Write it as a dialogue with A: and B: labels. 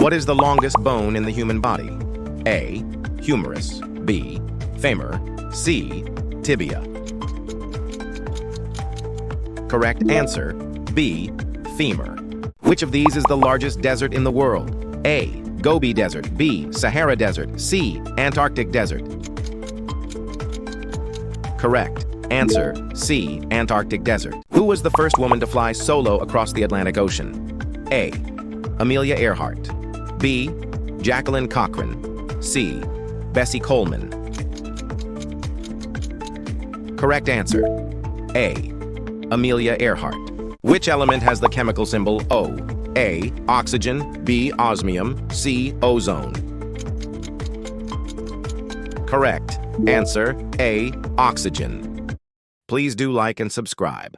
A: What is the longest bone in the human body? A. Humerus. B. Femur. C. Tibia. Correct answer, B. Femur. Which of these is the largest desert in the world? A. Gobi Desert. B. Sahara Desert. C. Antarctic Desert. Correct answer, C. Antarctic Desert. Who was the first woman to fly solo across the Atlantic Ocean? A. Amelia Earhart. B. Jacqueline Cochran. C. Bessie Coleman. Correct answer, A. Amelia Earhart. Which element has the chemical symbol O? A. Oxygen. B. Osmium. C. Ozone. Correct answer, A. Oxygen. Please do like and subscribe.